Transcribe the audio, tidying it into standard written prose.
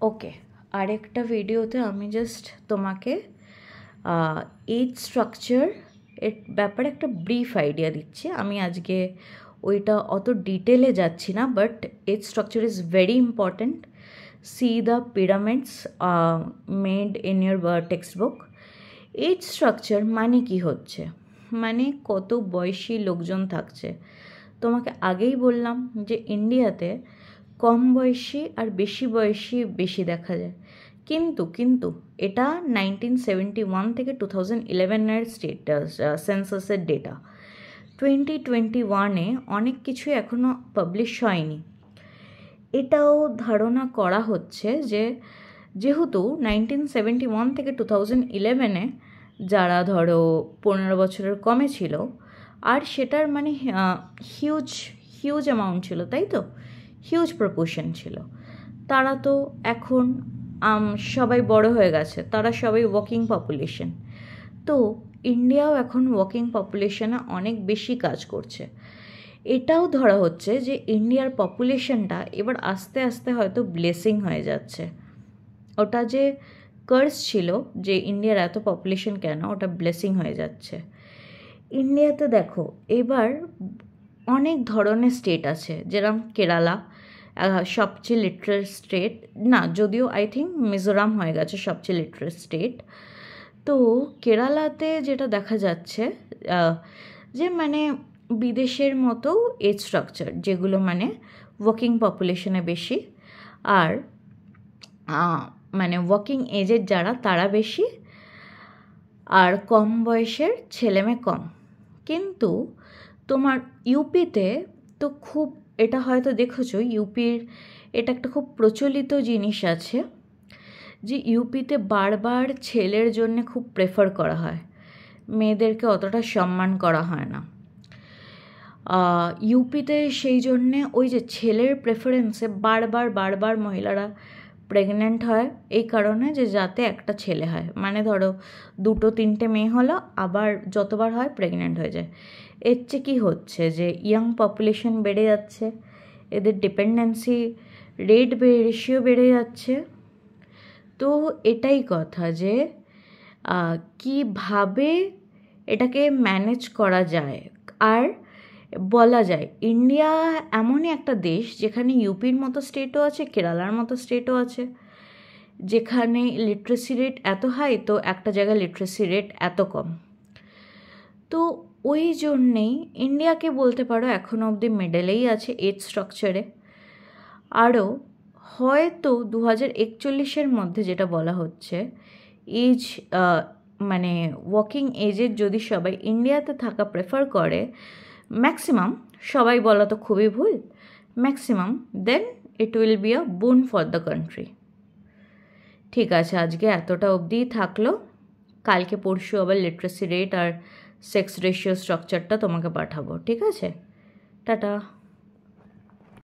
ওকে, আরেকটা ভিডিওতে আমি জাস্ট তোমাকে এজ স্ট্রাকচার এর ব্যাপারে একটা ব্রিফ আইডিয়া দিচ্ছি। আমি আজকে ওইটা অত ডিটেলে যাচ্ছি না, but age structure is very important. See the pyramids made in your text book. Age structure মানে কি হচ্ছে, মানে কত বয়সী লোকজন থাকছে। তোমাকে আগেই বললাম যে ইন্ডিয়াতে কম বয়সী আর বেশি বয়সী বেশি দেখা যায়, কিন্তু এটা 1971 থেকে 2011 সেন্সাসের ডেটা। 2021 অনেক কিছু এখনও পাবলিশ হয়নি। এটাও ধারণা করা হচ্ছে যে যেহেতু 1971 থেকে 2011 যারা ধরো 15 বছরের কমে ছিল, আর সেটার মানে হিউজ অ্যামাউন্ট ছিল, তাই তো, হিউজ প্রপোর্শন ছিল। তারা তো এখন সবাই বড় হয়ে গেছে, তারা সবাই ওয়ার্কিং পপুলেশন। তো ইন্ডিয়াও এখন ওয়ার্কিং পপুলেশনে অনেক বেশি কাজ করছে। এটাও ধরা হচ্ছে যে ইন্ডিয়ার পপুলেশনটা এবার আস্তে আস্তে হয়তো ব্লেসিং হয়ে যাচ্ছে। ওটা যে কার্স ছিল যে ইন্ডিয়ার এত পপুলেশন কেন, ওটা ব্লেসিং হয়ে যাচ্ছে। ইন্ডিয়াতে দেখো এবার অনেক ধরনের স্টেট আছে, যেরকম কেরালা সবচেয়ে লিটারেট স্টেট, না যদিও আই থিঙ্ক মিজোরাম হয়ে গেছে সবচেয়ে লিটারেট স্টেট। তো কেরালাতে যেটা দেখা যাচ্ছে যে মানে বিদেশের মতো এজ স্ট্রাকচার, যেগুলো মানে ওয়ার্কিং পপুলেশনে বেশি, আর মানে ওয়ার্কিং এজের যারা তারা বেশি, আর কম বয়সের ছেলেমেয়ে কম। কিন্তু তোমার ইউপিতে তো খুব, এটা হয়তো দেখেছো, ইউপির এটা একটা খুব প্রচলিত জিনিস আছে যে ইউপিতে বারবার ছেলের জন্য খুব প্রেফার করা হয়, মেয়েদেরকে অতটা সম্মান করা হয় না। ইউপিতে সেই জন্যে ওই যে ছেলের প্রেফারেন্সে বারবার মহিলারা প্রেগনেন্ট হয়, এই কারণে যে যাতে একটা ছেলে হয়, মানে ধরো 2-3টে মেয়ে হলো, আবার যতবার হয় প্রেগনেন্ট হয়ে যায়। এর চেয়ে কী হচ্ছে যে ইয়াং পপুলেশন বেড়ে যাচ্ছে, এদের ডিপেন্ডেন্সি রেশিও বেড়ে যাচ্ছে। তো এটাই কথা যে কীভাবে এটাকে ম্যানেজ করা যায়। আর বলা যায় ইন্ডিয়া এমনই একটা দেশ যেখানে ইউপির মতো স্টেটও আছে, কেরালার মতো স্টেটও আছে, যেখানে লিটারেসি রেট এত হাই তো একটা জায়গায় লিটারেসি রেট এত কম। তো ওই জন্যেই ইন্ডিয়াকে বলতে পারো এখনও অবধি মিডলেই আছে এজ স্ট্রাকচারে। আরও হয়তো 2041 মধ্যে যেটা বলা হচ্ছে এজ মানে ওয়ার্কিং এজের যদি সবাই ইন্ডিয়াতে থাকা প্রেফার করে, ম্যাক্সিমাম, সবাই বলা তো খুবই ভুল, maximum, then it will be a boon for the country. ঠিক আছে, আজকে এতটা অবধিই থাকলো। কালকে পরশু আবার লিটারেসি রেট আর সেক্স রেশিও স্ট্রাকচারটা তোমাকে পাঠাবো, ঠিক আছে? টাটা।